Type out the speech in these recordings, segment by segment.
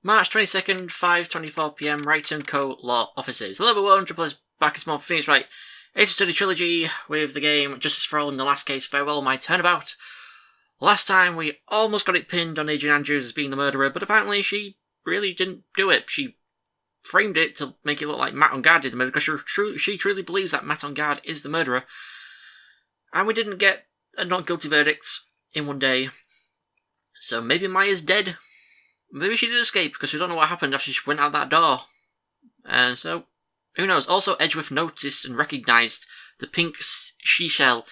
March 22nd, 5:24 PM, Wright & Co. Law Offices. Hello everyone, Triple is back as more for Phoenix Wright. Ace Study Trilogy with the game Justice for All in the last case, Farewell My Turnabout. Last time we almost got it pinned on Adrian Andrews as being the murderer, but apparently she really didn't do it. She framed it to make it look like Matt on Guard did the murder, because she truly believes that Matt on Guard is the murderer. And we didn't get a not guilty verdict in one day. So maybe Maya's dead. Maybe she did escape, because we don't know what happened after she went out that door. And so, who knows? Also, Edgeworth noticed and recognised the pink seashell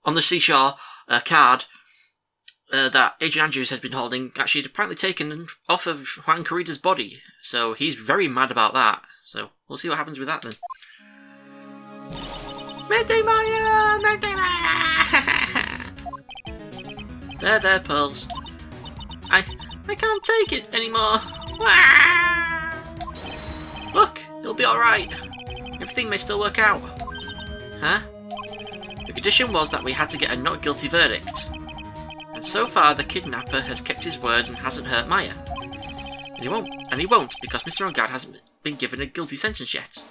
on the seashore card that Adrian Andrews had been holding, actually apparently taken off of Juan Carida's body. So he's very mad about that. So we'll see what happens with that then. Mayday Maya! Mayday Maya! There, Pearls. I can't take it anymore. Look, it'll be alright. Everything may still work out. Huh? The condition was that we had to get a not guilty verdict. And so far the kidnapper has kept his word and hasn't hurt Maya. And he won't because Mr. On Guard hasn't been given a guilty sentence yet.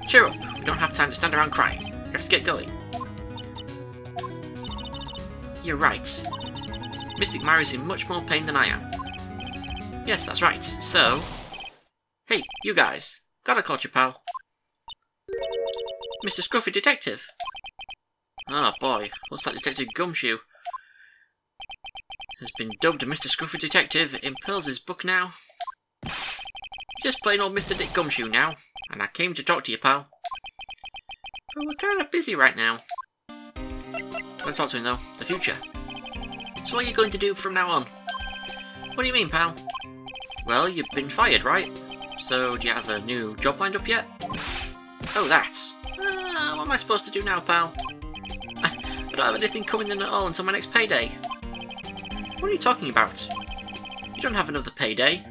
Cheer up, we don't have time to stand around crying. Let's get going. You're right. Mystic Mary's in much more pain than I am. Yes, that's right. So... Hey, you guys. Gotta call you, pal. Mr. Scruffy Detective. Oh boy, looks like Detective Gumshoe has been dubbed Mr. Scruffy Detective in Pearls' book now. Just plain old Mr. Dick Gumshoe now, and I came to talk to you, pal. But we're kind of busy right now. Gotta talk to him though. The future. So what are you going to do from now on? What do you mean, pal? Well, you've been fired, right? So, do you have a new job lined up yet? Oh, that. What am I supposed to do now, pal? I don't have anything coming in at all until my next payday. What are you talking about? You don't have another payday.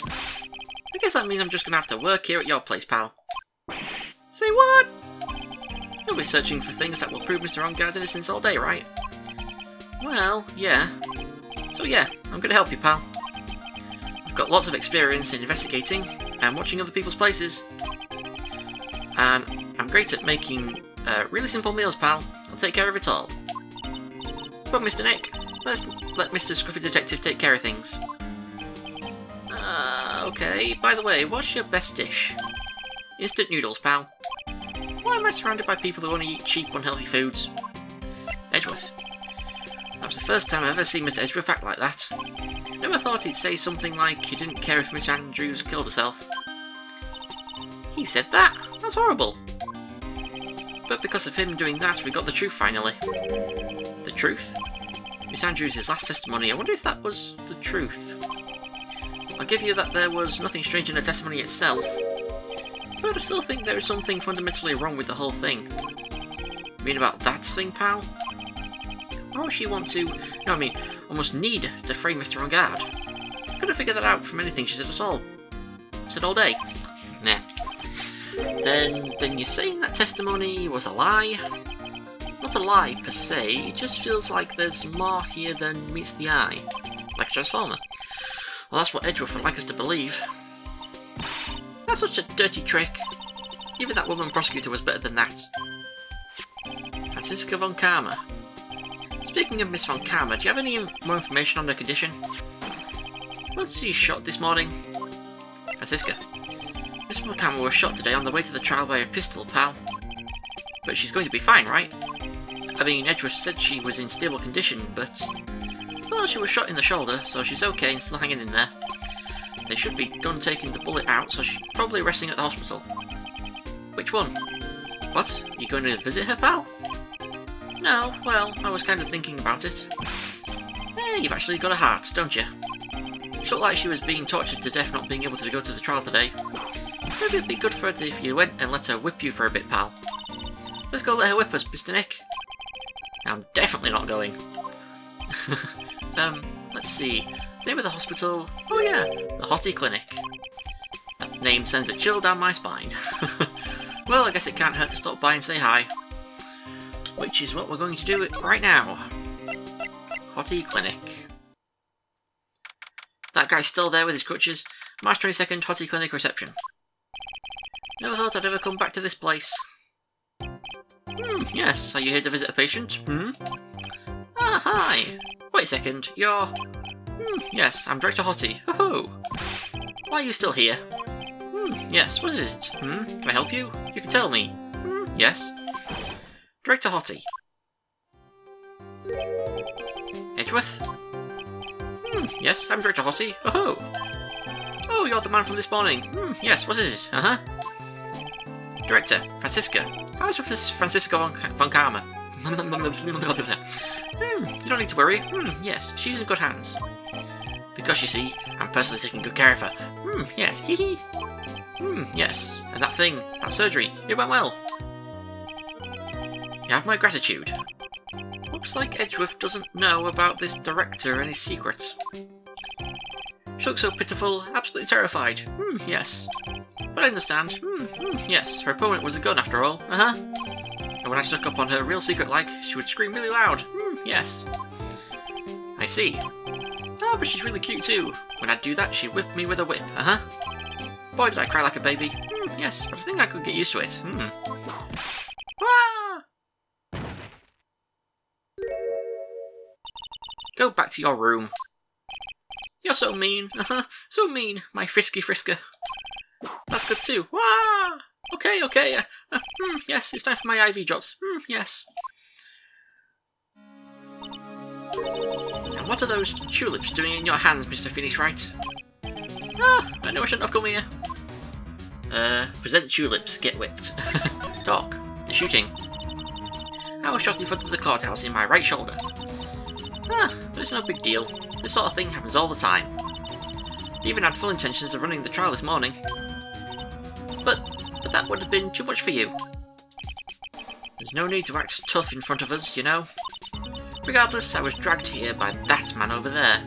I guess that means I'm just gonna have to work here at your place, pal. Say what? You'll be searching for things that will prove Mr. On Guard's innocence all day, right? Well, yeah. So yeah, I'm gonna help you, pal. I've got lots of experience in investigating and watching other people's places. And I'm great at making really simple meals, pal. I'll take care of it all. But Mr. Nick, let's let Mr. Scruffy Detective take care of things. Okay, by the way, what's your best dish? Instant noodles, pal. Why am I surrounded by people who only eat cheap, unhealthy foods? Edgeworth. That was the first time I've ever seen Mr. Edgeworth act like that. Never thought he'd say something like he didn't care if Miss Andrews killed herself. He said that? That's horrible. But because of him doing that, we got the truth finally. The truth? Miss Andrews' last testimony, I wonder if that was the truth. I'll give you that there was nothing strange in her testimony itself. But I still think there is something fundamentally wrong with the whole thing. You mean about that thing, pal? Why would she want to... No, I mean, almost need to frame Mr. On Guard? Couldn't figure that out from anything she said at all. Said all day. Nah. Then you're saying that testimony was a lie? Not a lie, per se. It just feels like there's more here than meets the eye. Like a transformer. Well, that's what Edgeworth would like us to believe. That's such a dirty trick. Even that woman prosecutor was better than that. Franziska von Karma. Speaking of Miss von Karma, do you have any more information on her condition? Was she shot this morning? Franziska. Miss von Karma was shot today on the way to the trial by a pistol, pal. But she's going to be fine, right? I mean, Edgeworth said she was in stable condition, but... Well, she was shot in the shoulder, so she's okay and still hanging in there. They should be done taking the bullet out, so she's probably resting at the hospital. Which one? What? You going to visit her, pal? No, well, I was kind of thinking about it. Hey, you've actually got a heart, don't you? She looked like she was being tortured to death not being able to go to the trial today. Maybe it'd be good for her if you went and let her whip you for a bit, pal. Let's go let her whip us, Mr. Nick. I'm definitely not going. Let's see. Name of the hospital? Oh yeah, the Hottie Clinic. That name sends a chill down my spine. Well, I guess it can't hurt to stop by and say hi. Which is what we're going to do right now. Hottie Clinic. That guy's still there with his crutches. March 22nd, Hottie Clinic reception. Never thought I'd ever come back to this place. Yes, are you here to visit a patient? Ah, hi. Wait a second, you're... yes, I'm Director Hottie. Ho-ho! Why are you still here? Yes, what is it? Can I help you? You can tell me. Yes. Director Hottie. Edgeworth? Yes, I'm Director Hottie. Ho-ho! Oh, you're the man from this morning. Yes, what is it? Director, Francisca. How's Francisca von Karma? You don't need to worry. Yes, she's in good hands. Because, you see, I'm personally taking good care of her. Yes, hee. Yes, and that thing, that surgery, it went well. You have my gratitude. Looks like Edgeworth doesn't know about this director and his secrets. She looks so pitiful, absolutely terrified. Yes. But I understand. Yes, her opponent was a gun after all. And when I snuck up on her real secret like, she would scream really loud. Yes. I see. Ah, but she's really cute too. When I'd do that, she'd whip me with a whip. Boy, did I cry like a baby. Yes, but I think I could get used to it. Ah! Go back to your room. You're so mean. So mean, my frisky frisker. That's good too. Wah! Okay. Yes, it's time for my IV drops. Yes. And what are those tulips doing in your hands, Mr. Phoenix Wright? I know I shouldn't have come here. Present tulips, get whipped. Talk. The shooting. I was shot in front of the courthouse in my right shoulder. But it's no big deal. This sort of thing happens all the time. I even had full intentions of running the trial this morning. But that would have been too much for you. There's no need to act tough in front of us, you know. Regardless, I was dragged here by that man over there.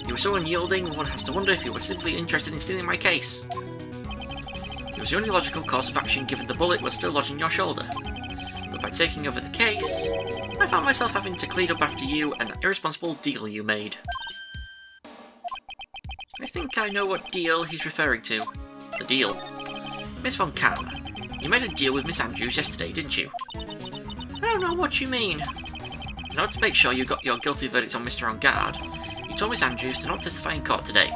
He was so unyielding, one has to wonder if he was simply interested in stealing my case. It was the only logical course of action given the bullet was still lodged in your shoulder. But by taking over the case, I found myself having to clean up after you and that irresponsible deal you made. I think I know what deal he's referring to. The deal. Miss Von Karma, you made a deal with Miss Andrews yesterday, didn't you? I don't know what you mean. In order to make sure you got your guilty verdict on Mr. On Guard, you told Miss Andrews to not testify in court today.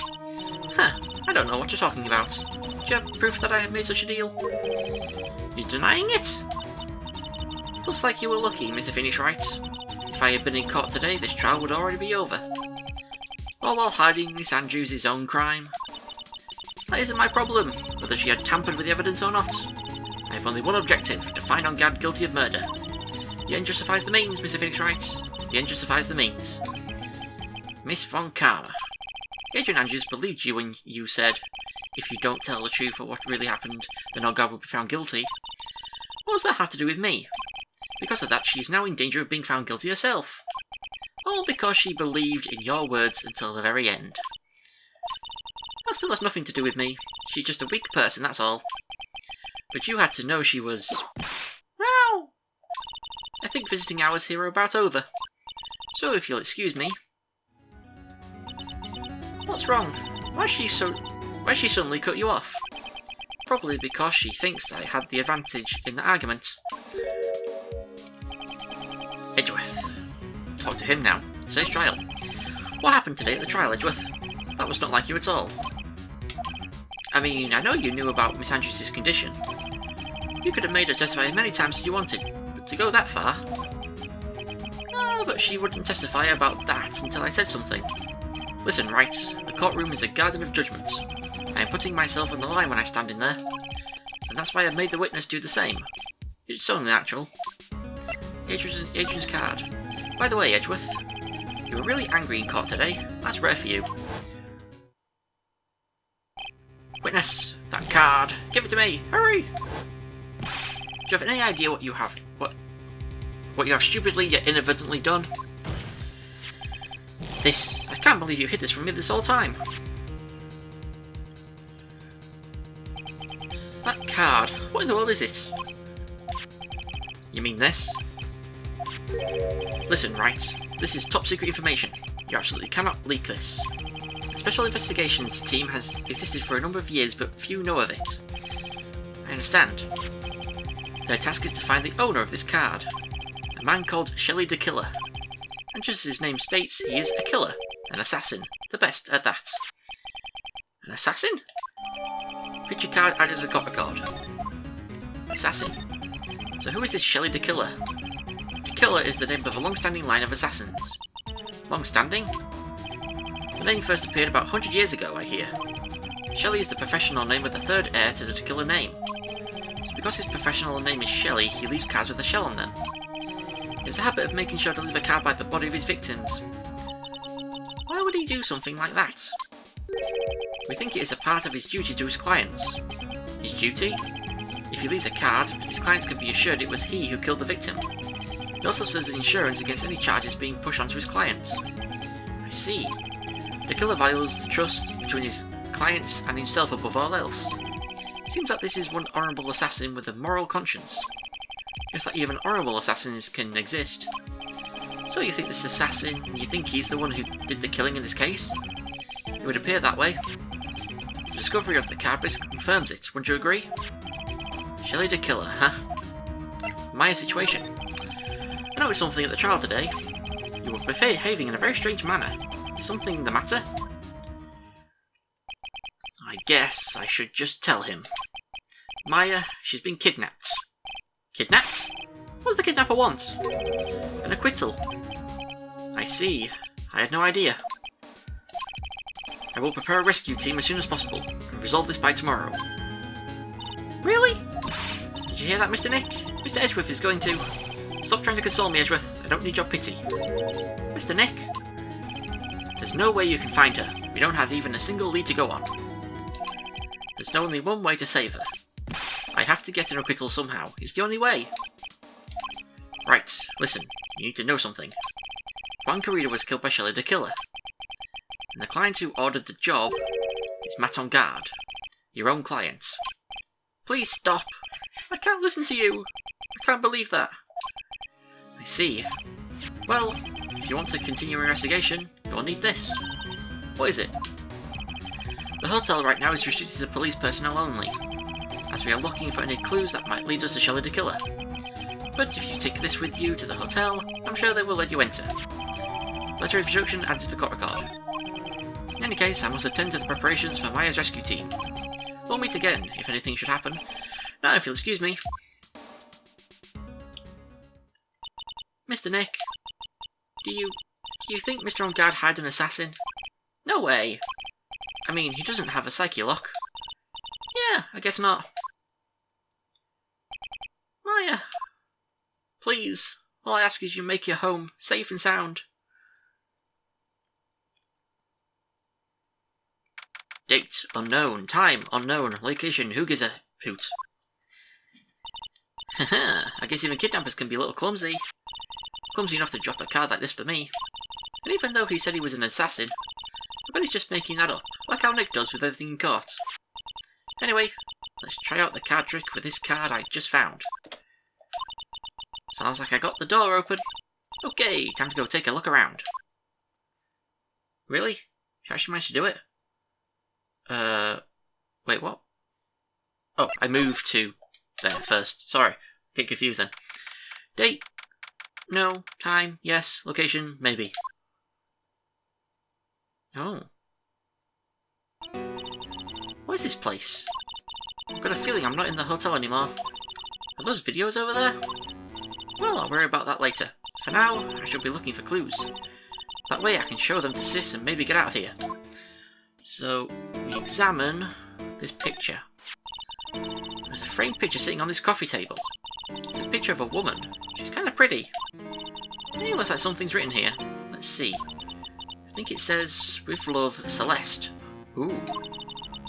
I don't know what you're talking about. Do you have proof that I have made such a deal? You're denying it? Looks like you were lucky, Mr. Phoenix Wright. If I had been in court today, this trial would already be over. All while hiding Miss Andrews' own crime. That isn't my problem, whether she had tampered with the evidence or not. I have only one objective, to find On Guard guilty of murder. The end justifies the means, Mr. Phoenix Wright. The end justifies the means. Miss Von Karma. Agent Andrews believed you when you said, if you don't tell the truth of what really happened, then On Guard will be found guilty. What does that have to do with me? Because of that, she is now in danger of being found guilty herself. All because she believed in your words until the very end. That still has nothing to do with me. She's just a weak person, that's all. But you had to know she was... Ow! I think visiting hours here are about over. So if you'll excuse me... What's wrong? Why she suddenly cut you off? Probably because she thinks I had the advantage in the argument. Edgeworth. Talk to him now. Today's trial. What happened today at the trial, Edgeworth? That was not like you at all. I mean, I know you knew about Miss Andrews' condition. You could have made her testify many times if you wanted, but to go that far... but she wouldn't testify about that until I said something. Listen, Wright, the courtroom is a garden of judgment. I am putting myself on the line when I stand in there, and that's why I've made the witness do the same. It's only natural. Adrian's card. By the way, Edgeworth, you were really angry in court today. That's rare for you. Witness, that card. Give it to me. Hurry! Do you have any idea what you have stupidly yet inadvertently done? This. I can't believe you hid this from me this whole time. That card. What in the world is it? You mean this? Listen, Wright. This is top secret information. You absolutely cannot leak this. A special investigations team has existed for a number of years, but few know of it. I understand. Their task is to find the owner of this card. A man called Shelley the Killer. And just as his name states, he is a killer. An assassin. The best at that. An assassin? Picture card added to the copper card. Assassin. So who is this Shelley the Killer? The Killer is the name of a long-standing line of assassins. Long-standing? The name first appeared about 100 years ago, I hear. Shelley is the professional name of the third heir to the Killer name. So because his professional name is Shelley, he leaves cards with a shell on them. He has a habit of making sure to leave a card by the body of his victims. Why would he do something like that? We think it is a part of his duty to his clients. His duty? If he leaves a card, then his clients can be assured it was he who killed the victim. He also serves as insurance against any charges being pushed onto his clients. I see. The Killer values the trust between his clients and himself above all else. It seems that this is one honourable assassin with a moral conscience. Guess that even honourable assassins can exist. So you think this assassin, you think he's the one who did the killing in this case? It would appear that way. The discovery of the card basically confirms it, wouldn't you agree? Shelley the Killer, huh? Maya's situation. I noticed something at the trial today. You were behaving in a very strange manner. Is something the matter? I guess I should just tell him. Maya, she's been kidnapped. Kidnapped? What does the kidnapper want? An acquittal. I see. I had no idea. I will prepare a rescue team as soon as possible and resolve this by tomorrow. Really? Did you hear that, Mr. Nick? Mr. Edgeworth is going to... Stop trying to console me, Edgeworth. I don't need your pity. Mr. Nick? There's no way you can find her. We don't have even a single lead to go on. There's only one way to save her. I have to get an acquittal somehow. It's the only way. Right, listen. You need to know something. Juan Carrera was killed by Shelley the Killer. And the client who ordered the job is Matt on Guard. Your own client. Please stop. I can't listen to you. I can't believe that. I see. Well, if you want to continue your investigation, you'll need this. What is it? The hotel right now is restricted to police personnel only, as we are looking for any clues that might lead us to Shelley the Killer. But if you take this with you to the hotel, I'm sure they will let you enter. Letter of introduction added to the copper card. In any case, I must attend to the preparations for Maya's rescue team. We'll meet again, if anything should happen. Now, if you'll excuse me. Mr. Nick, do you think Mr. On Guard hired an assassin? No way! I mean, he doesn't have a psyche lock. Yeah, I guess not. Maya, please, all I ask is you make your home safe and sound. Date unknown, time unknown, location who gives a hoot. Haha, I guess even kidnappers can be a little clumsy. Clumsy enough to drop a card like this for me. And even though he said he was an assassin, I bet he's just making that up, like how Nick does with everything in court. Anyway, let's try out the card trick with this card I just found. Sounds like I got the door open. Okay, time to go take a look around. Really? She actually managed to do it? Wait, what? Oh, I moved to there first. Sorry, get confused then. Date? No. Time? Yes. Location? Maybe. Oh. What is this place? I've got a feeling I'm not in the hotel anymore. Are those videos over there? Well, I'll worry about that later. For now, I should be looking for clues. That way I can show them to Sis and maybe get out of here. So, we examine this picture. There's a framed picture sitting on this coffee table. It's a picture of a woman. She's kind of pretty. It looks like something's written here. Let's see. I think it says, with love, Celeste. Ooh.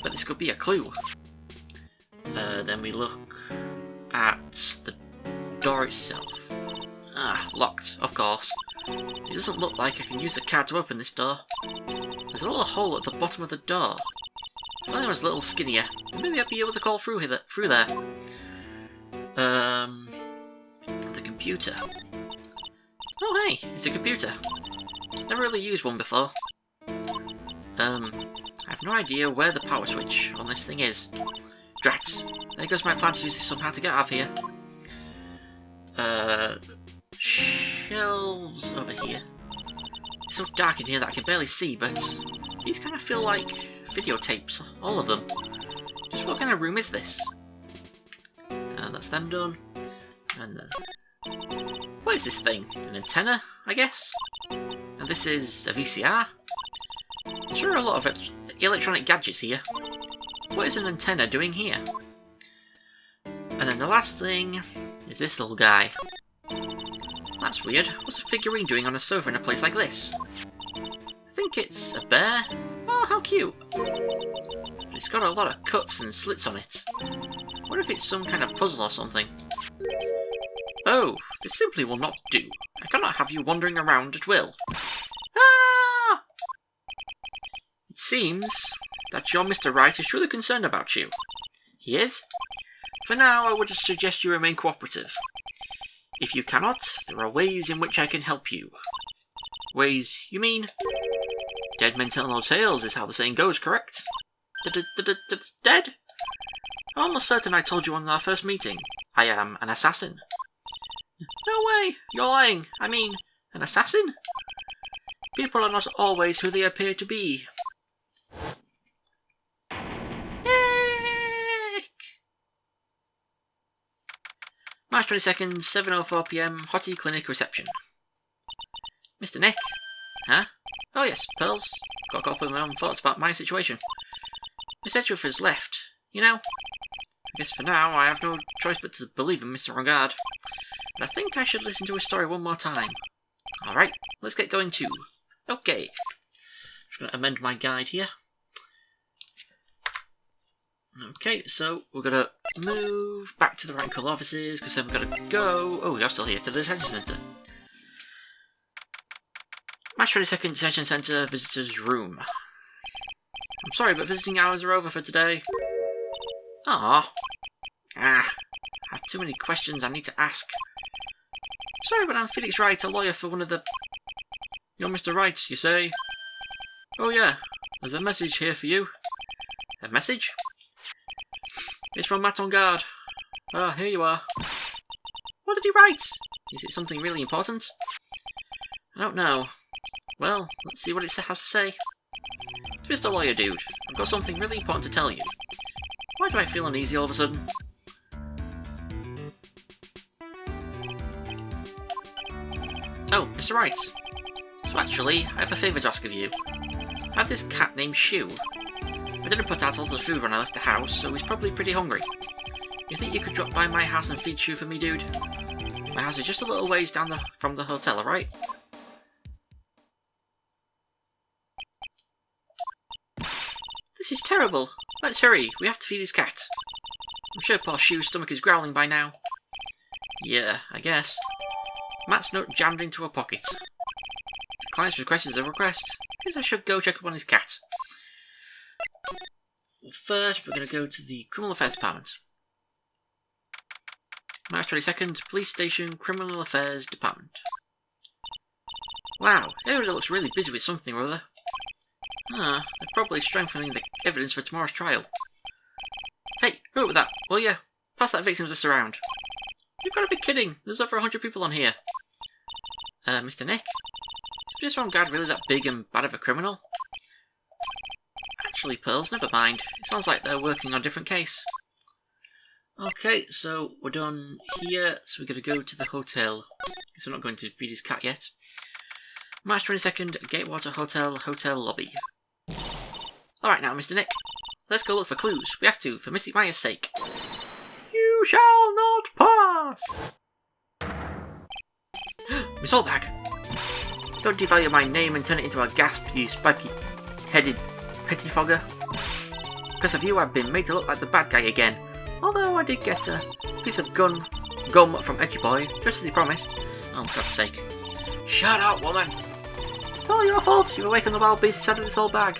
But this could be a clue. Then we look at the door itself. Ah, locked, of course. It doesn't look like I can use the card to open this door. There's a little hole at the bottom of the door. If only I was a little skinnier, then maybe I'd be able to crawl through there. The computer. Oh hey, it's a computer. Never really used one before. I have no idea where the power switch on this thing is. Drat! There goes my plan to use this somehow to get out of here. Shelves over here. It's so dark in here that I can barely see, but these kind of feel like videotapes, all of them. Just what kind of room is this? That's them done. And what is this thing? An antenna, I guess? And this is a VCR? There are a lot of electronic gadgets here. What is an antenna doing here? And then the last thing is this little guy. That's weird. What's a figurine doing on a sofa in a place like this? I think it's a bear. Oh, how cute. But it's got a lot of cuts and slits on it. What if it's some kind of puzzle or something? Oh, this simply will not do. I cannot have you wandering around at will. Ah! It seems that your Mr. Wright is truly concerned about you. He is? For now, I would suggest you remain cooperative. If you cannot, there are ways in which I can help you. Ways, you mean? Dead men tell no tales is how the saying goes, correct? Dead? I'm almost certain I told you on our first meeting. I am an assassin. No way! You're lying! I mean, an assassin? People are not always who they appear to be. March 22nd, 7:04 PM, Hottie Clinic reception. Mr. Nick? Huh? Oh yes, Pearls. Got caught up with my own thoughts about my situation. Miss Edgeworth has left. You know, I guess for now I have no choice but to believe in Mr. Regard. But I think I should listen to his story one more time. Alright, let's get going too. Okay. Just going to amend my guide here. Okay, so we're going to move back to the right colour offices, because then we're going to go... Oh, you're still here, to the detention centre. March 22nd, detention centre, visitors' room. I'm sorry, but visiting hours are over for today. I have too many questions I need to ask. Sorry, but I'm Felix Wright, a lawyer for one of the... You're Mr. Wright, you say? Oh yeah, there's a message here for you. A message? It's from Matt on guard. Ah, here you are. What did he write? Is it something really important? I don't know. Well, let's see what it has to say. To Mr. Lawyer Dude, I've got something really important to tell you. Why do I feel uneasy all of a sudden? Oh, Mr. Wright. So actually, I have a favour to ask of you. I have this cat named Shoe. I didn't put out all the food when I left the house, so he's probably pretty hungry. You think you could drop by my house and feed Shoe for me, dude? My house is just a little ways down from the hotel, alright? This is terrible. Let's hurry. We have to feed this cat. I'm sure poor Shoe's stomach is growling by now. Yeah, I guess. Matt's note jammed into a pocket. The client's request is a request. Guess I should go check up on his cat. Well, first, we're going to go to the Criminal Affairs Department. March 22nd, Police Station, Criminal Affairs Department. Wow, everybody looks really busy with something or other. They're probably strengthening the evidence for tomorrow's trial. Hey, who with that? Will ya? Pass that victim's list around. You've got to be kidding, there's over 100 people on here. Mr. Nick? Is this one guard really that big and bad of a criminal? Actually, Pearls, never mind. It sounds like they're working on a different case. Okay, so we're done here, so we're going to go to the hotel. Guess we're not going to feed his cat yet. March 22nd, Gatewater Hotel, hotel lobby. Alright now, Mr. Nick. Let's go look for clues. We have to, for Mystic Maya's sake. You shall not pass! Miss Allbag! Don't devalue my name and turn it into a gasp, you spiky-headed pettifogger. Because of you, I've been made to look like the bad guy again. Although I did get a piece of gum from Edgy Boy, just as he promised. Oh, for God's sake. Shut up, woman! It's all your fault. You've awakened the wild beasts out of this old bag.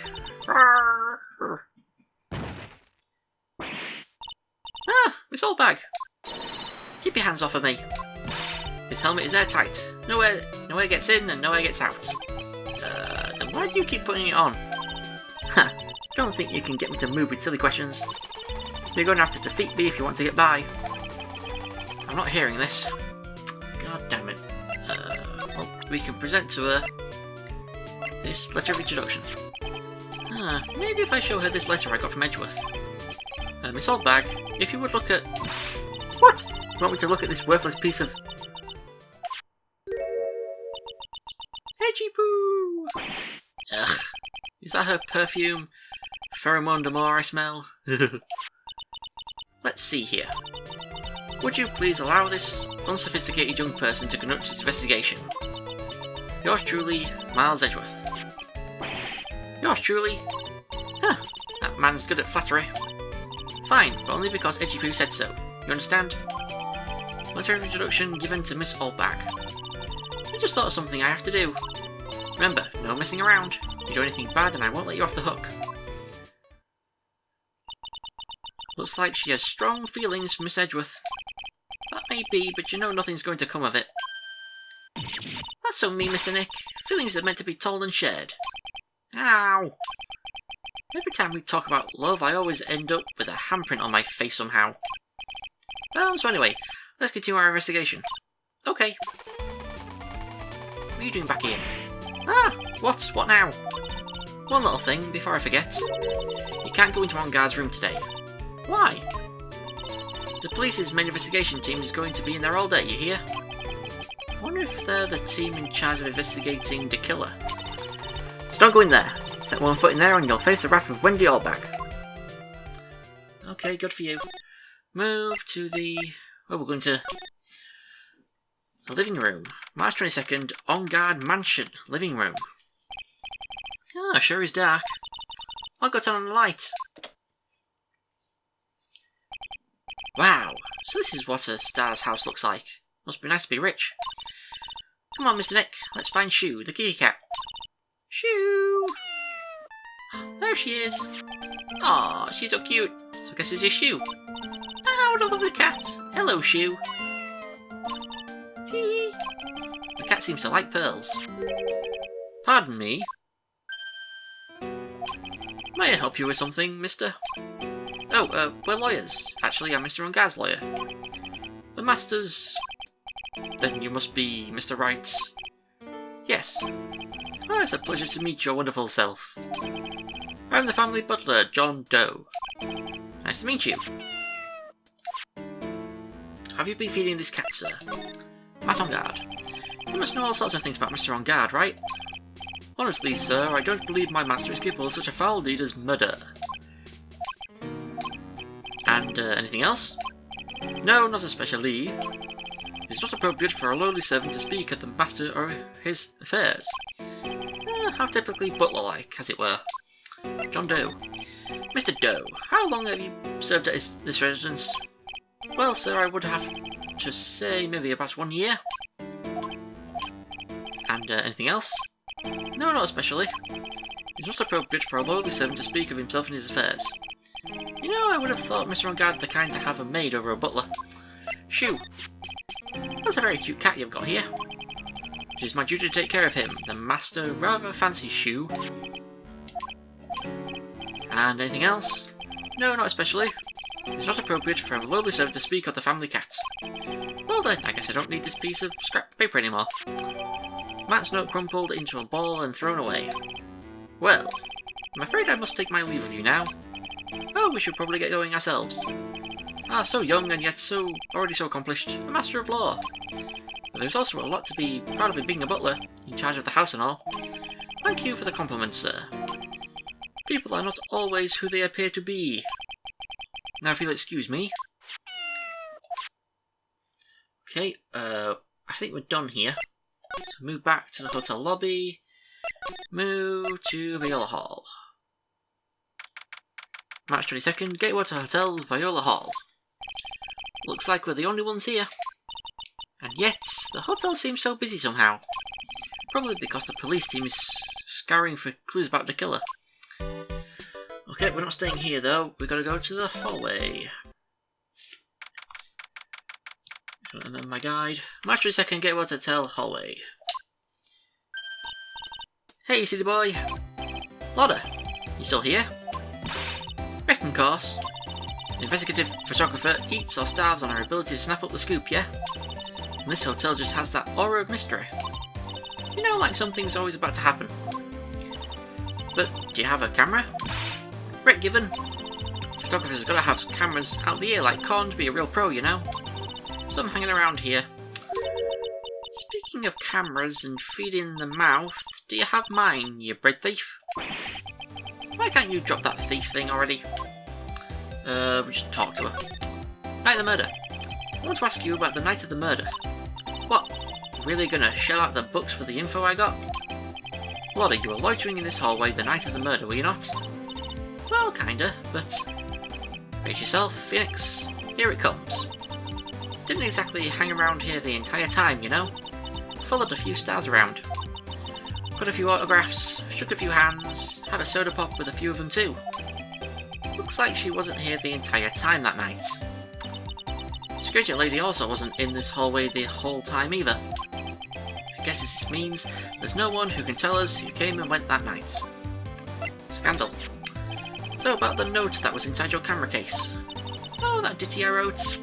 Miss Oldbag! Keep your hands off of me. This helmet is airtight. No air gets in and no air gets out. Then why do you keep putting it on? Ha! Don't think you can get me to move with silly questions. You're going to have to defeat me if you want to get by. I'm not hearing this. God damn it. Well, we can present to her this letter of introduction. Maybe if I show her this letter I got from Edgeworth. Miss Oldbag, if you would look at... What? You want me to look at this worthless piece of... Edgy poo! Ugh. Is that her perfume? Pheromone d'amour I smell? Let's see here. Would you please allow this unsophisticated young person to conduct his investigation? Yours truly, Miles Edgeworth. Yours truly? Huh, that man's good at flattery. Fine, but only because Edgy Poo said so. You understand? Letter of introduction given to Miss Oldbag. I just thought of something I have to do. Remember, no messing around. If you do anything bad and I won't let you off the hook. Looks like she has strong feelings for Miss Edgeworth. That may be, but you know nothing's going to come of it. That's so mean, Mr. Nick. Feelings are meant to be told and shared. Ow! Every time we talk about love, I always end up with a handprint on my face somehow. So anyway, let's continue our investigation. Okay. What are you doing back here? What? What now? One little thing, before I forget. You can't go into one guard's room today. Why? The police's main investigation team is going to be in there all day, you hear? I wonder if they're the team in charge of investigating the killer. So don't go in there. Set one foot in there and you'll face the wrath of Wendy Oldbag. Okay, good for you. Move to the... Oh, we're going to... the living room. March 22nd, On Guard Mansion. Living room. Sure is dark. I'll go turn on the light. Wow, so this is what a star's house looks like. Must be nice to be rich. Come on, Mr. Nick, let's find Shoo, the kitty cat. Shoo! There she is. Aw, she's so cute. So I guess it's your Shoo. Ah, what a lovely cat. Hello, Shoo. Tee. The cat seems to like pearls. Pardon me. May I help you with something, mister? Oh, we're lawyers. Actually, I'm Mr. Ungar's lawyer. The Master's... Then you must be Mr. Wright. Yes. Oh, it's a pleasure to meet your wonderful self. I'm the family butler, John Doe. Nice to meet you. Have you been feeding this cat, sir? Matt Ongard. You must know all sorts of things about Mr. Ongard, right? Honestly, sir, I don't believe my master is capable of such a foul deed as murder. And, anything else? No, not especially. It's not appropriate for a lowly servant to speak of the master or his affairs. How typically butler-like, as it were. John Doe. Mr. Doe, how long have you served at this residence? Well, sir, I would have to say maybe about 1 year. And, anything else? No, not especially. It's not appropriate for a lowly servant to speak of himself and his affairs. You know, I would have thought Mr. Ongard the kind to have a maid over a butler. Shoo. That's a very cute cat you've got here. It is my duty to take care of him. The master rather fancies Shoo. And anything else? No, not especially. It's not appropriate for a lowly servant to speak of the family cat. Well then, I guess I don't need this piece of scrap paper anymore. Matt's note crumpled into a ball and thrown away. Well, I'm afraid I must take my leave of you now. Oh, we should probably get going ourselves. Ah, so young and yet already so accomplished. A master of law. But there's also a lot to be proud of in being a butler, in charge of the house and all. Thank you for the compliment, sir. People are not always who they appear to be. Now if you'll excuse me. Okay, I think we're done here. So move back to the hotel lobby. Move to Viola Hall. March 22nd, Gatewater Hotel, Viola Hall. Looks like we're the only ones here. And yet, the hotel seems so busy somehow. Probably because the police team is scouring for clues about the killer. Okay, we're not staying here though. We've got to go to the hallway. Remember my guide. March 22nd, Gateway Hotel hallway. Hey, city boy. Lotta, you still here? Reckon course. An investigative photographer eats or starves on her ability to snap up the scoop, yeah? And this hotel just has that aura of mystery. You know, like something's always about to happen. But, do you have a camera? Rick given. Photographers gotta have cameras out the ear like corn to be a real pro, you know? So I'm hanging around here. Speaking of cameras and feeding the mouth, do you have mine, you bread thief? Why can't you drop that thief thing already? We just talk to her. Night of the murder. I want to ask you about the night of the murder. What? Really gonna shell out the books for the info I got? Lotta, you were loitering in this hallway the night of the murder, were you not? Well, kinda, but... brace yourself, Phoenix. Here it comes. Didn't exactly hang around here the entire time, you know? Followed a few stars around. Got a few autographs, shook a few hands, had a soda pop with a few of them too. Looks like she wasn't here the entire time that night. Security lady also wasn't in this hallway the whole time either. I guess this means there's no one who can tell us who came and went that night. Scandal. So about the note that was inside your camera case. Oh, that ditty I wrote.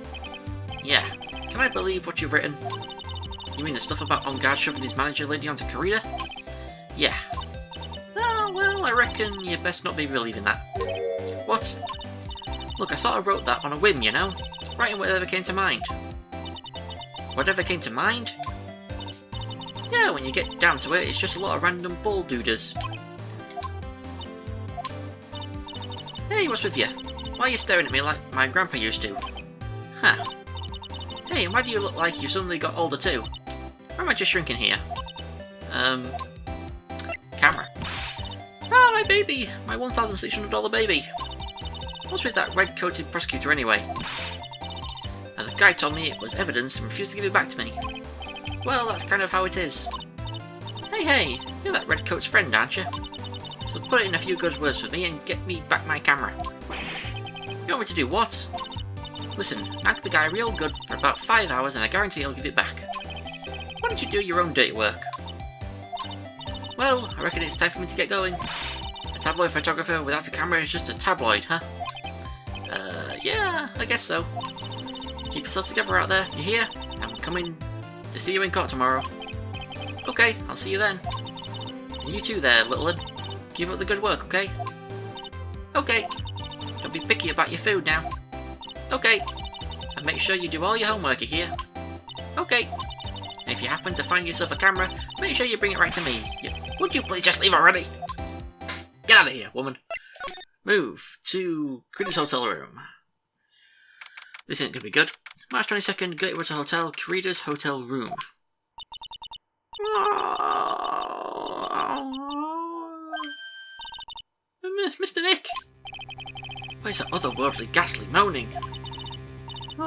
Yeah, can I believe what you've written? You mean the stuff about On Guard shoving his manager lady onto Karita? Yeah. Oh, well, I reckon you best not be believing that. What? Look, I sort of wrote that on a whim, you know? Writing whatever came to mind. Whatever came to mind? Yeah, when you get down to it, it's just a lot of random bull dooders. Hey, what's with you? Why are you staring at me like my grandpa used to? Huh. Hey, why do you look like you suddenly got older too? Or am I just shrinking here? Camera. Ah, my baby! My $1,600 baby! What's with that red-coated prosecutor anyway? The guy told me it was evidence and refused to give it back to me. Well, that's kind of how it is. Hey, you're that redcoat's friend, aren't you? So put it in a few good words for me and get me back my camera. You want me to do what? Listen, nag the guy real good for about 5 hours and I guarantee he'll give it back. Why don't you do your own dirty work? Well, I reckon it's time for me to get going. A tabloid photographer without a camera is just a tabloid, huh? Yeah, I guess so. Keep yourself together out there, you hear? I'm coming to see you in court tomorrow. Okay, I'll see you then. And you too there, little one. Keep up the good work, okay? Okay. Don't be picky about your food now. Okay. And make sure you do all your homework, you hear? Okay. And if you happen to find yourself a camera, make sure you bring it right to me. Would you please just leave already? Get out of here, woman. Move to Karita's hotel room. This isn't going to be good. March 22nd, Gateway Hotel, Karita's hotel room. Mr. Nick! Where's that otherworldly, ghastly moaning? I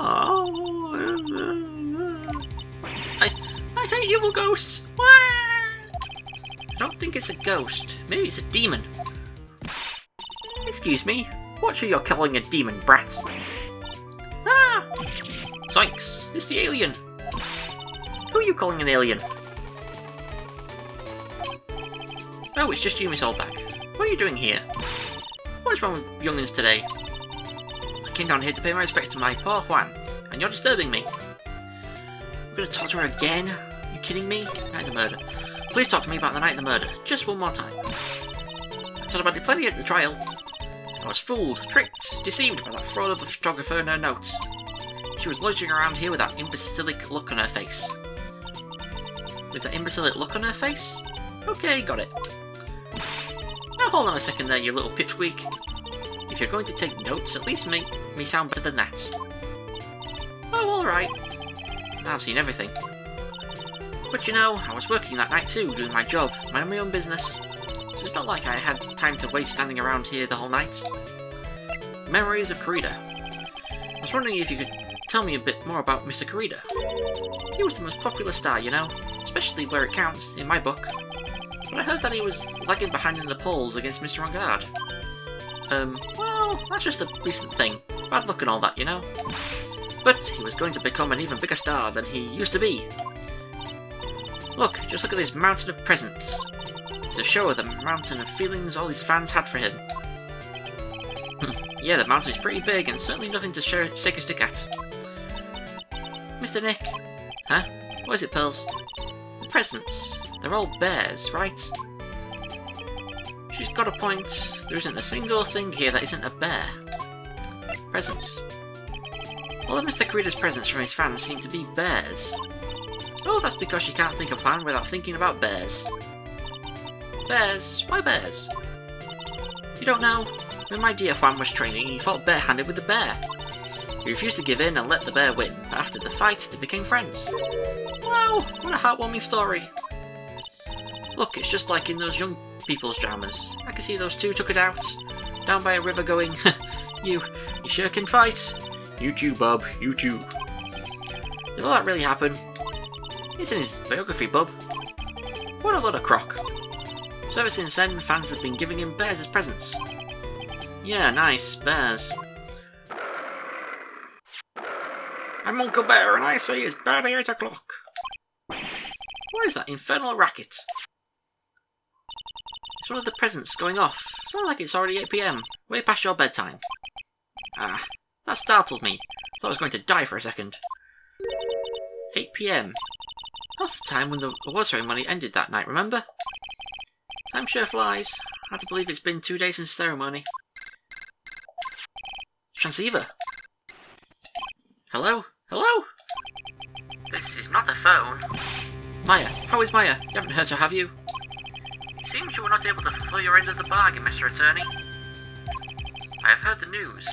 hate evil ghosts! I don't think it's a ghost. Maybe it's a demon. Excuse me, what are you calling a demon, brat? Ah! Zoinks! It's the alien! Who are you calling an alien? Oh, it's just you, Miss Oldback. What are you doing here? What is wrong with youngins today? I came down here to pay my respects to my poor Juan, and you're disturbing me. We're gonna talk to her again? Are you kidding me? Night of the murder. Please talk to me about the night of the murder, just one more time. I told about it plenty at the trial. I was fooled, tricked, deceived by that fraud of a photographer and her notes. She was loitering around here with that imbecilic look on her face. With that imbecilic look on her face? Okay, got it. Now hold on a second there, you little pipsqueak. If you're going to take notes, at least make me sound better than that. Oh, alright. I've seen everything. But you know, I was working that night too, doing my job, minding my own business. So it's not like I had time to waste standing around here the whole night. Memories of Karita. I was wondering if you could tell me a bit more about Mr. Karita. He was the most popular star, you know, especially where it counts, in my book. But I heard that he was lagging behind in the polls against Mr. On Guard. Well, that's just a recent thing. Bad luck and all that, you know. But he was going to become an even bigger star than he used to be. Look, just look at this mountain of presents. It's a show of the mountain of feelings all his fans had for him. Yeah, the mountain is pretty big and certainly nothing to shake a stick at. Mr. Nick? Huh? What is it, Pearls? The presents. They're all bears, right? She's got a point. There isn't a single thing here that isn't a bear. Presents. All of Mr. Karida's presents from his fans seem to be bears. Oh, that's because she can't think of a plan without thinking about bears. Bears? Why bears? You don't know? When my dear Juan was training, he fought barehanded with the bear. He refused to give in and let the bear win, but after the fight, they became friends. Wow, what a heartwarming story. Look, it's just like in those young people's dramas. I can see those two took it out, down by a river going, you sure can fight. You too, bub, you too. Did all that really happen? It's in his biography, bub. What a lot of crock. So ever since then, fans have been giving him bears as presents. Yeah, nice, bears. I'm Uncle Bear, and I say it's barely 8 o'clock. What is that infernal racket? It's one of the presents going off. Sounds like it's already 8 PM, way past your bedtime. Ah, that startled me. Thought I was going to die for a second. 8 PM. That's the time when the award ceremony ended that night, remember? Time sure flies. Hard to believe it's been 2 days since the ceremony. Transceiver! Hello? Hello? This is not a phone. Maya, how is Maya? You haven't hurt her, have you? It seems you were not able to fulfill your end of the bargain, Mr. Attorney. I have heard the news,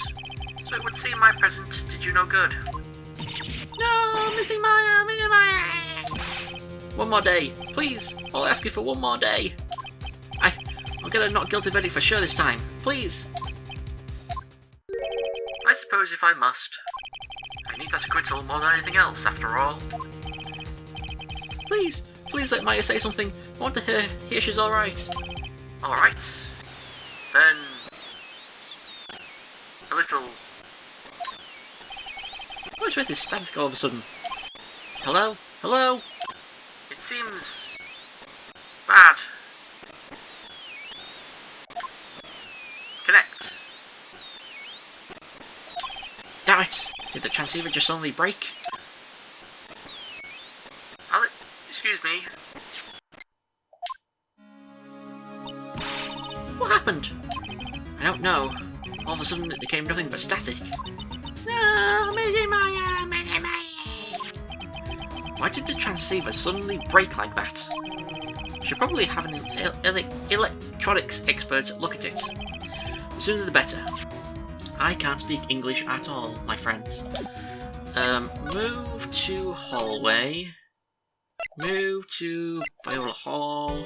so it would seem my present did you no good. No, missing Maya, missing Maya! One more day, please. I'll ask you for one more day. I'll get a not guilty verdict for sure this time, please. I suppose if I must. I need that acquittal more than anything else, after all. Please, please let Maya say something. I want to hear she's alright. Alright. Then... a little... What is with this static all of a sudden? Hello? Hello? It seems... bad. Connect. Damn it! Did the transceiver just suddenly break? Excuse me. What happened? I don't know. All of a sudden it became nothing but static. No, Maya. Why did the transceiver suddenly break like that? We should probably have an electronics expert look at it. The sooner the better. I can't speak English at all, my friends. Move to hallway. Move to Viola Hall.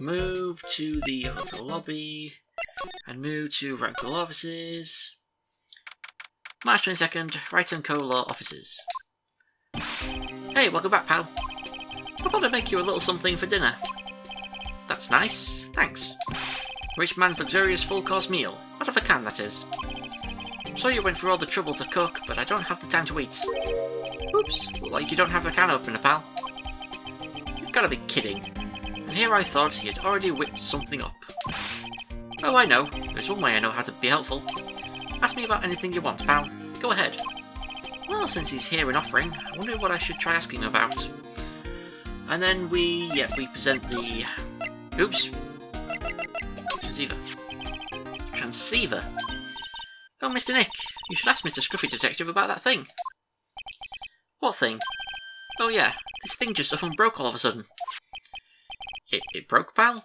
Move to the hotel lobby. And move to Rankle offices. March 22nd, Wright & Co. Law offices. Hey, welcome back, pal. I thought I'd make you a little something for dinner. That's nice, thanks. Rich man's luxurious full-course meal. Out of a can, that is. So you went through all the trouble to cook, but I don't have the time to eat. Oops, look like you don't have the can opener, pal. You've gotta be kidding. And here I thought you'd already whipped something up. Oh, I know. There's one way I know how to be helpful. Ask me about anything you want, pal. Go ahead. Well, since he's here and offering, I wonder what I should try asking him about. And then we present the... Oops. Transceiver. Oh, Mr. Nick, you should ask Mr. Scruffy Detective about that thing. What thing? Oh yeah, this thing just up and broke all of a sudden. It broke, pal?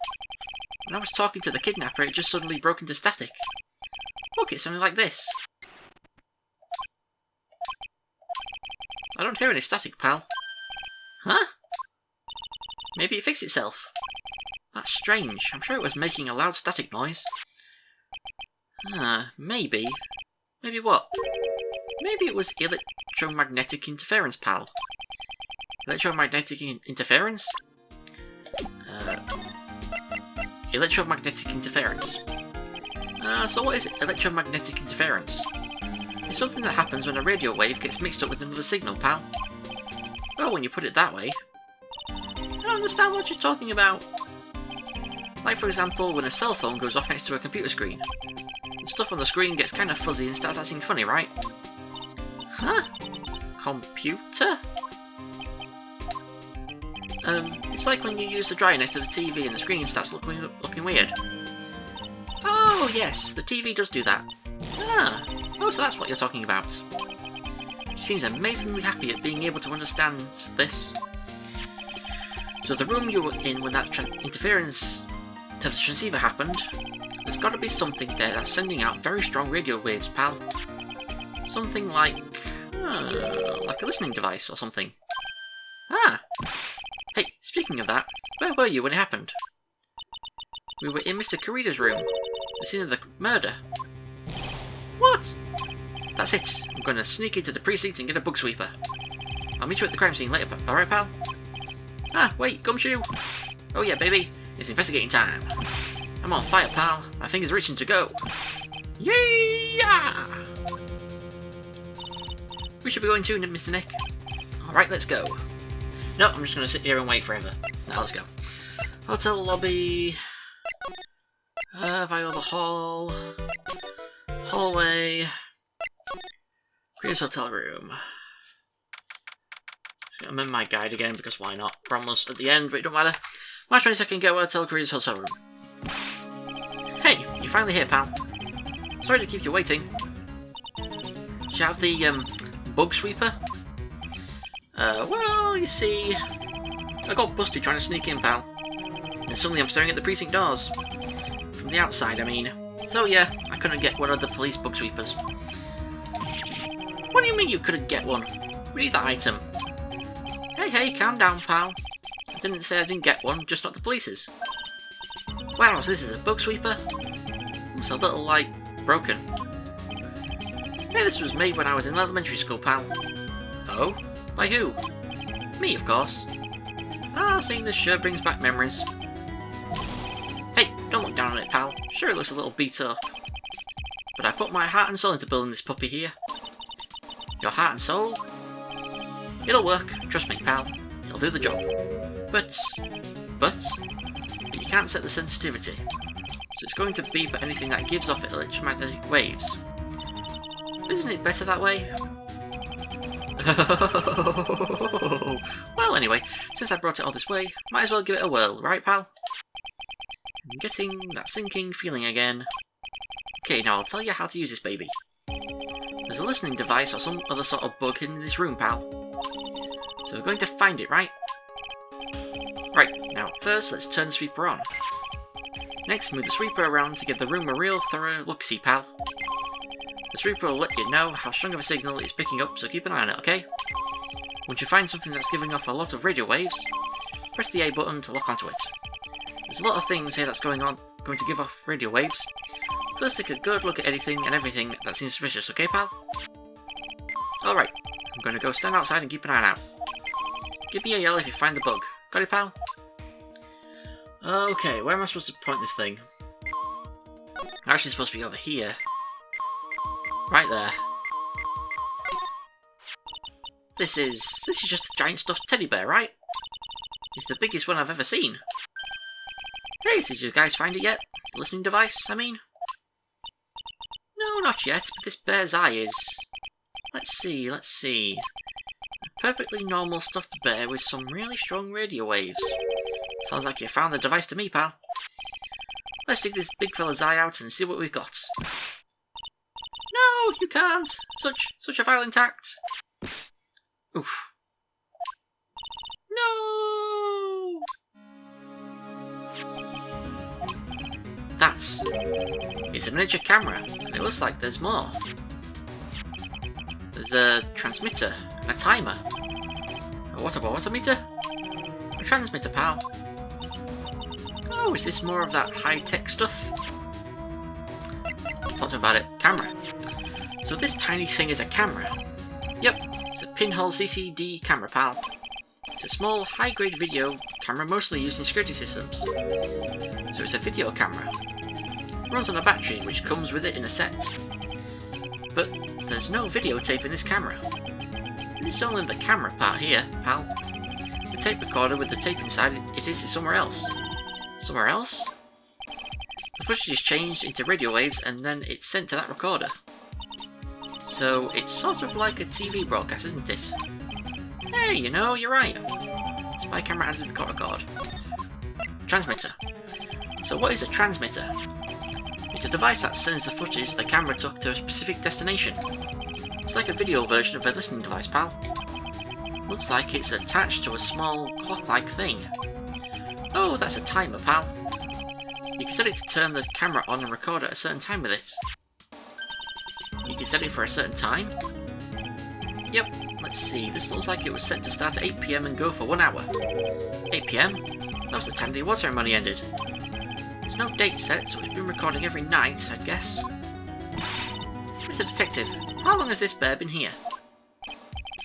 When I was talking to the kidnapper, it just suddenly broke into static. Look, it's something like this. I don't hear any static, pal. Huh? Maybe it fixed itself. That's strange. I'm sure it was making a loud static noise. Maybe. Maybe what? Maybe it was electromagnetic interference, pal. Electromagnetic interference? Electromagnetic interference. So what is electromagnetic interference? It's something that happens when a radio wave gets mixed up with another signal, pal. Well, when you put it that way. I don't understand what you're talking about. Like, for example, when a cell phone goes off next to a computer screen. The stuff on the screen gets kind of fuzzy and starts acting funny, right? Huh? Computer? It's like when you use the dryer next to the TV and the screen starts looking weird. Oh yes, the TV does do that. Ah, oh, so that's what you're talking about. She seems amazingly happy at being able to understand this. So the room you were in when that interference to the transceiver happened, there's got to be something there that's sending out very strong radio waves, pal. Something like a listening device or something. Ah! Hey, speaking of that, where were you when it happened? We were in Mr. Karida's room, the scene of the murder. What? That's it. I'm going to sneak into the precinct and get a bug sweeper. I'll meet you at the crime scene later, alright, pal? Ah, wait, Gumshoe! Oh yeah, baby, it's investigating time. I'm on fire, pal. My finger's reaching to go. Yeah! We should be going too, Mr. Nick. Alright, let's go. No, I'm just going to sit here and wait forever. Now, let's go. Hotel lobby. Via the hall. Hallway. Chris hotel room. I'm in my guide again because why not? We're almost at the end, but it don't matter. March 22nd, get hotel, Chris hotel room. Hey, you're finally here, pal. Sorry to keep you waiting. Do you have the bug sweeper? Well, you see, I got busted trying to sneak in, pal. And suddenly I'm staring at the precinct doors. From the outside, I mean. So yeah, I couldn't get one of the police bug sweepers. What do you mean you couldn't get one? We need that item. Hey, calm down, pal. I didn't say I didn't get one, just not the police's. Wow, so this is a bug sweeper? It's a little, like, broken. Hey, this was made when I was in elementary school, pal. Oh? By who? Me, of course. Ah, seeing this sure brings back memories. Hey, don't look down on it, pal. Sure, it looks a little beat up. But I put my heart and soul into building this puppy here. Your heart and soul? It'll work, trust me, pal. It'll do the job. But you can't set the sensitivity. So it's going to beep at anything that gives off electromagnetic waves. Isn't it better that way? Well, anyway, since I brought it all this way, might as well give it a whirl, right, pal? I'm getting that sinking feeling again. Okay, now I'll tell you how to use this baby. There's a listening device or some other sort of bug hidden in this room, pal. So we're going to find it, right? Right, now first let's turn the sweeper on. Next, move the sweeper around to give the room a real thorough look-see, pal. The sweeper will let you know how strong of a signal it's picking up, so keep an eye on it, okay? Once you find something that's giving off a lot of radio waves, press the A button to lock onto it. There's a lot of things here that's going to give off radio waves, so let's take a good look at anything and everything that seems suspicious, okay, pal? Alright, I'm going to go stand outside and keep an eye out. Give me a yell if you find the bug. Got it, pal? Okay, where am I supposed to point this thing? Actually, it's supposed to be over here. Right there. This is just a giant stuffed teddy bear, right? It's the biggest one I've ever seen. Hey, did you guys find it yet? The listening device, I mean? No, not yet, but this bear's eye is... Let's see. A perfectly normal stuffed bear with some really strong radio waves. Sounds like you found the device to me, pal. Let's dig this big fella's eye out and see what we've got. No, you can't! Such a violent act! Oof. No! It's a miniature camera, and it looks like there's more. There's a transmitter and a timer. What's a meter? A transmitter, pal. Oh, is this more of that high-tech stuff? Talk to me about it. Camera. So this tiny thing is a camera. Yep, it's a pinhole CCD camera, pal. It's a small, high-grade video camera mostly used in security systems. So it's a video camera. It runs on a battery which comes with it in a set. But there's no videotape in this camera. This is only the camera part here, pal. The tape recorder with the tape inside it is somewhere else. Somewhere else? The footage is changed into radio waves and then it's sent to that recorder. So it's sort of like a TV broadcast, isn't it? Hey, you know, you're right. Spy camera added to the record. Transmitter. So what is a transmitter? It's a device that sends the footage the camera took to a specific destination. It's like a video version of a listening device, pal. Looks like it's attached to a small clock-like thing. Oh, that's a timer, pal. You can set it to turn the camera on and record at a certain time with it. You can set it for a certain time? Yep, let's see, this looks like it was set to start at 8 PM and go for 1 hour. 8 PM? That was the time the award ceremony ended. There's no date set, so it's been recording every night, I guess. Mr. Detective, how long has this bear been here?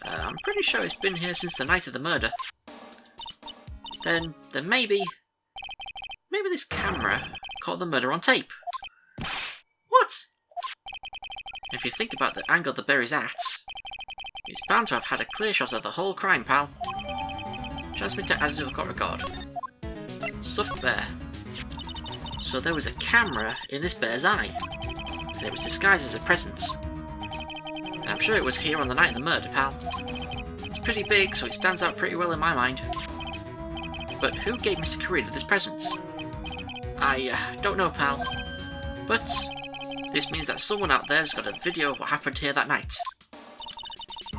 I'm pretty sure it's been here since the night of the murder. Then maybe this camera caught the murder on tape. What? If you think about the angle the bear is at, it's bound to have had a clear shot of the whole crime, pal. Transmitter added to the record. Stuffed bear. So there was a camera in this bear's eye, and it was disguised as a present. And I'm sure it was here on the night of the murder, pal. It's pretty big, so it stands out pretty well in my mind. But who gave Mr. Kurita this present? I don't know, pal. But this means that someone out there's got a video of what happened here that night.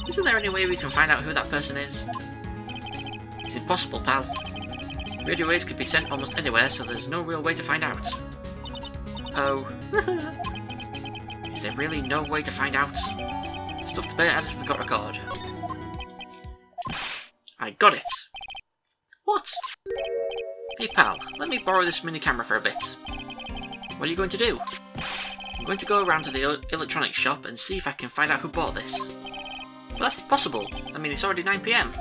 Isn't there any way we can find out who that person is? It's impossible, pal. Radio waves could be sent almost anywhere, so there's no real way to find out. Oh. Is there really no way to find out? Stuffed bear added to the record. I got it! What? Hey pal, let me borrow this mini camera for a bit. What are you going to do? I'm going to go around to the electronics shop and see if I can find out who bought this. But that's impossible. I mean, it's already 9 PM.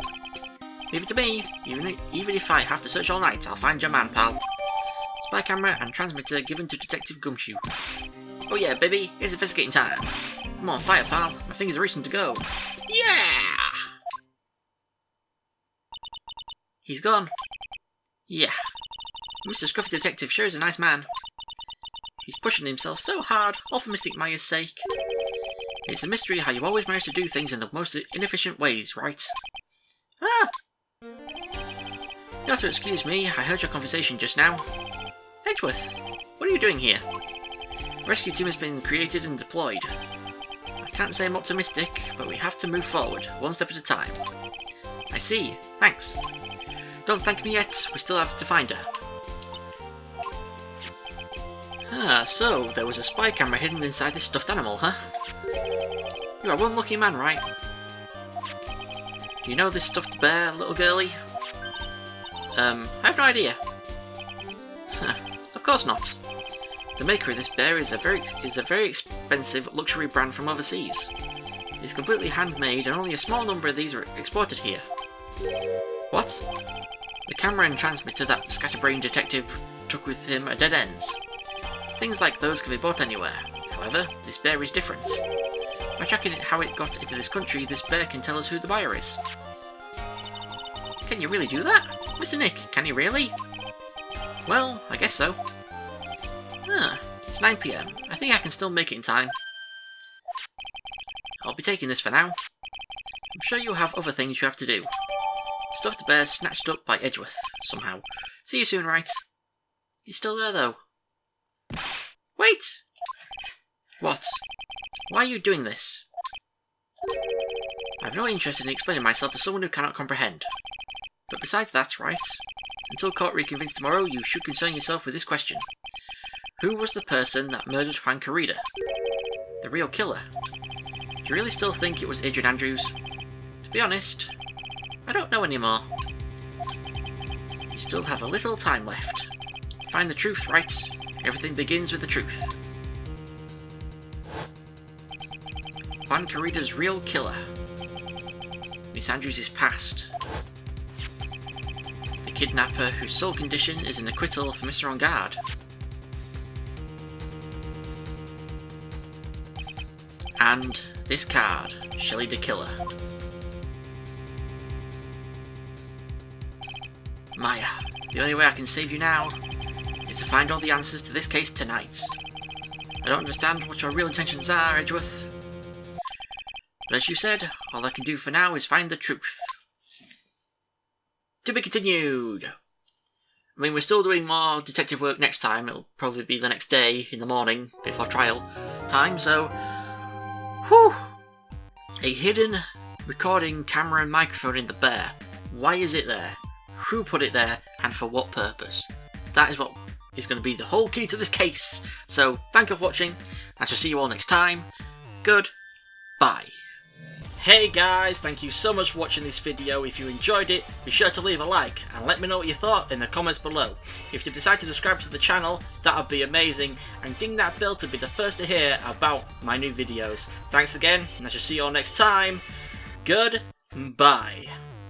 Leave it to me. Even if I have to search all night, I'll find your man, pal. Spy camera and transmitter given to Detective Gumshoe. Oh yeah, baby, it's investigating time. I'm on fire, pal. My fingers are reaching to go. Yeah! He's gone. Yeah. Mr. Scruffy Detective sure is a nice man. He's pushing himself so hard, all for Mystic Maya's sake. It's a mystery how you always manage to do things in the most inefficient ways, right? Ah! You'll have to excuse me, I heard your conversation just now. Edgeworth, what are you doing here? A rescue team has been created and deployed. I can't say I'm optimistic, but we have to move forward, one step at a time. I see, thanks. Don't thank me yet, we still have to find her. Ah, so there was a spy camera hidden inside this stuffed animal, huh? You are one lucky man, right? Do you know this stuffed bear, little girlie? I have no idea. Of course not. The maker of this bear is a very expensive luxury brand from overseas. It's completely handmade and only a small number of these are exported here. What? The camera and transmitter that Scatterbrain Detective took with him are dead ends. Things like those can be bought anywhere. However, this bear is different. By tracking how it got into this country, this bear can tell us who the buyer is. Can you really do that? Mr. Nick, can you really? Well, I guess so. Ah, it's 9 PM. I think I can still make it in time. I'll be taking this for now. I'm sure you have other things you have to do. Stuffed bear snatched up by Edgeworth, somehow. See you soon, Wright. He's still there, though. Wait! What? Why are you doing this? I have no interest in explaining myself to someone who cannot comprehend. But besides that, Wright, until court reconvenes tomorrow, you should concern yourself with this question. Who was the person that murdered Juan Corrida? The real killer? Do you really still think it was Adrian Andrews? To be honest, I don't know anymore. You still have a little time left. Find the truth, Wright. Everything begins with the truth. Juan Corrida's real killer. Miss Andrews' past. The kidnapper whose sole condition is an acquittal for Mr. On Guard. And this card, Shelly the Killer. Maya, the only way I can save you now is to find all the answers to this case tonight. I don't understand what your real intentions are, Edgeworth. But as you said, all I can do for now is find the truth. To be continued! I mean, we're still doing more detective work next time. It'll probably be the next day in the morning before trial time, so... Whew! A hidden recording camera and microphone in the bear. Why is it there? Who put it there, and for what purpose? That is what is going to be the whole key to this case. So, thank you for watching. I shall see you all next time. Goodbye. Hey guys, thank you so much for watching this video. If you enjoyed it, be sure to leave a like and let me know what you thought in the comments below. If you decide to subscribe to the channel, that would be amazing, and ding that bell to be the first to hear about my new videos. Thanks again, and I shall see you all next time. Goodbye.